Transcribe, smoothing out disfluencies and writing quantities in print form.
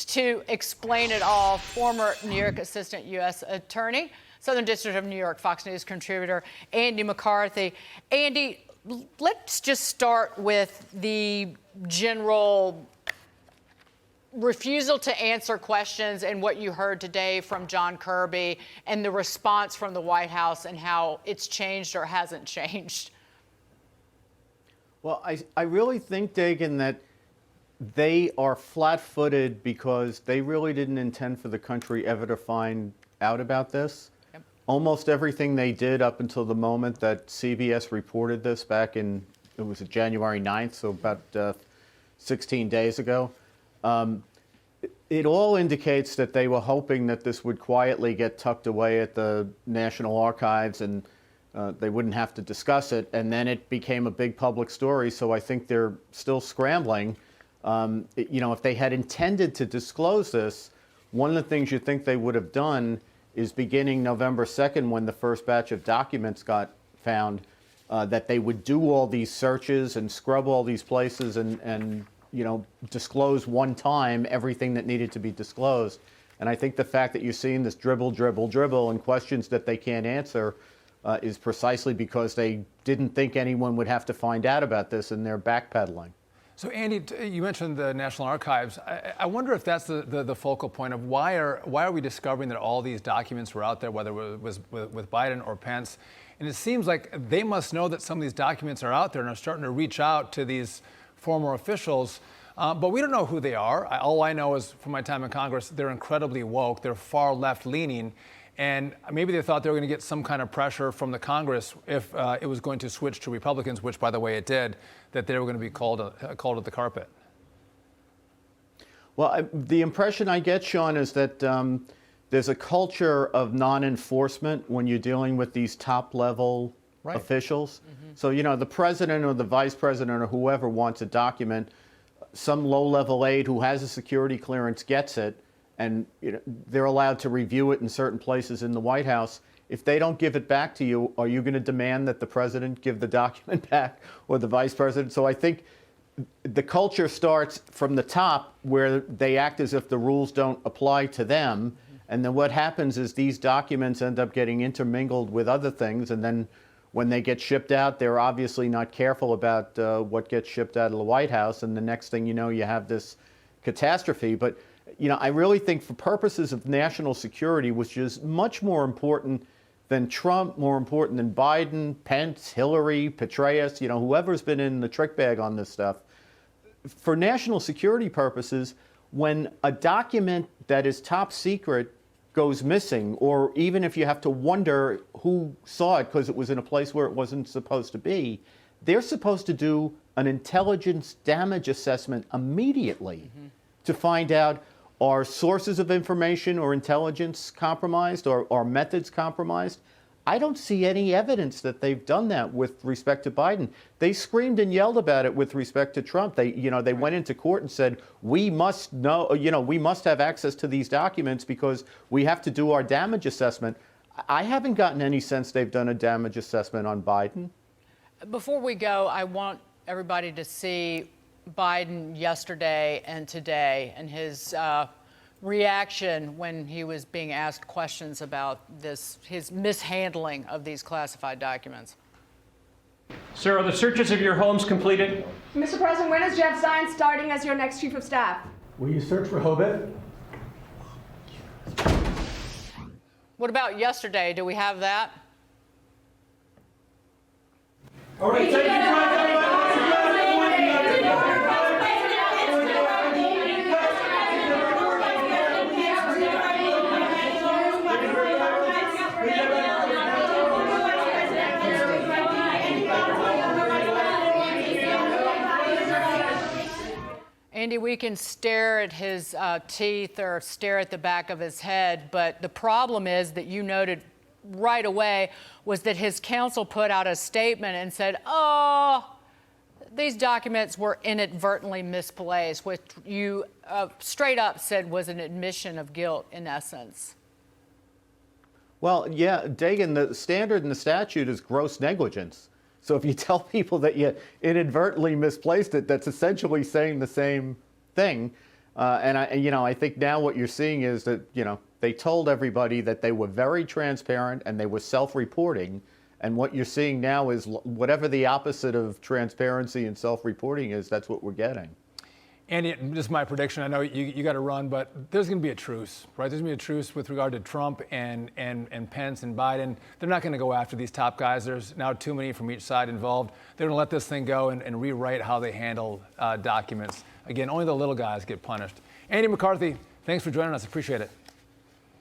to explain it all, former New York Assistant U.S. Attorney, Southern District of New York, Fox News contributor Andy McCarthy. Andy, let's just start with the general refusal to answer questions and what you heard today from John Kirby and the response from the White House and how it's changed or hasn't changed. Well, I really think, Dagan, that they are flat-footed because they really didn't intend for the country ever to find out about this. Yep. Almost everything they did up until the moment that CBS reported this back in, it was January 9th, so about 16 days ago. It all indicates that they were hoping that this would quietly get tucked away at the National Archives and they wouldn't have to discuss it. And then it became a big public story. So I think they're still scrambling. If they had intended to disclose this, one of the things you think they would have done is beginning November 2nd, when the first batch of documents got found, that they would do all these searches and scrub all these places and disclose one time everything that needed to be disclosed. And I think the fact that you're seeing this dribble and questions that they can't answer is precisely because they didn't think anyone would have to find out about this, and they're backpedaling. So, Andy, you mentioned the National Archives. I wonder if that's the focal point of why are we discovering that all these documents were out there, whether it was with Biden or Pence? And it seems like they must know that some of these documents are out there and are starting to reach out to these former officials, but we don't know who they are. All I know is from my time in Congress, they're incredibly woke. They're far left-leaning, and maybe they thought they were going to get some kind of pressure from the Congress if it was going to switch to Republicans, which, by the way, it did, that they were going to be called at the carpet. Well, the impression I get, Sean, is that there's a culture of non-enforcement when you're dealing with these top-level officials. Mm-hmm. So, the president or the vice president or whoever wants a document, some low-level aide who has a security clearance gets it, and they're allowed to review it in certain places in the White House. If they don't give it back to you, are you going to demand that the president give the document back, or the vice president? So I think the culture starts from the top, where they act as if the rules don't apply to them. Mm-hmm. And then what happens is these documents end up getting intermingled with other things, and then when they get shipped out, they're obviously not careful about what gets shipped out of the White House, and the next thing you know, you have this catastrophe. But I really think for purposes of national security, which is much more important than Trump, more important than Biden, Pence, Hillary, Petraeus, whoever's been in the trick bag on this stuff, for national security purposes, when a document that is top secret goes missing, or even if you have to wonder who saw it because it was in a place where it wasn't supposed to be, they're supposed to do an intelligence damage assessment immediately to find out, are sources of information or intelligence compromised, or are methods compromised? I don't see any evidence that they've done that with respect to Biden. They screamed and yelled about it with respect to Trump. They went into court and said, we must know, we must have access to these documents because we have to do our damage assessment. I haven't gotten any sense they've done a damage assessment on Biden. Before we go, I want everybody to see Biden yesterday and today and his reaction when he was being asked questions about his mishandling of these classified documents. Sir, are the searches of your homes completed? Mr. President, when is Jeff Zients starting as your next chief of staff? Will you search for Hobbit? What about yesterday? Do we have that? All right, thank you. Andy, we can stare at his teeth or stare at the back of his head, but the problem is that you noted right away was that his counsel put out a statement and said, these documents were inadvertently misplaced, which you straight up said was an admission of guilt in essence. Well, yeah, Dagan, the standard in the statute is gross negligence. So if you tell people that you inadvertently misplaced it, that's essentially saying the same thing. I think now what you're seeing is that, they told everybody that they were very transparent and they were self-reporting. And what you're seeing now is whatever the opposite of transparency and self-reporting is, that's what we're getting. Andy, this is my prediction. I know you got to run, but there's going to be a truce, right? There's going to be a truce with regard to Trump and Pence and Biden. They're not going to go after these top guys. There's now too many from each side involved. They're going to let this thing go and rewrite how they handle documents. Again, only the little guys get punished. Andy McCarthy, thanks for joining us. Appreciate it.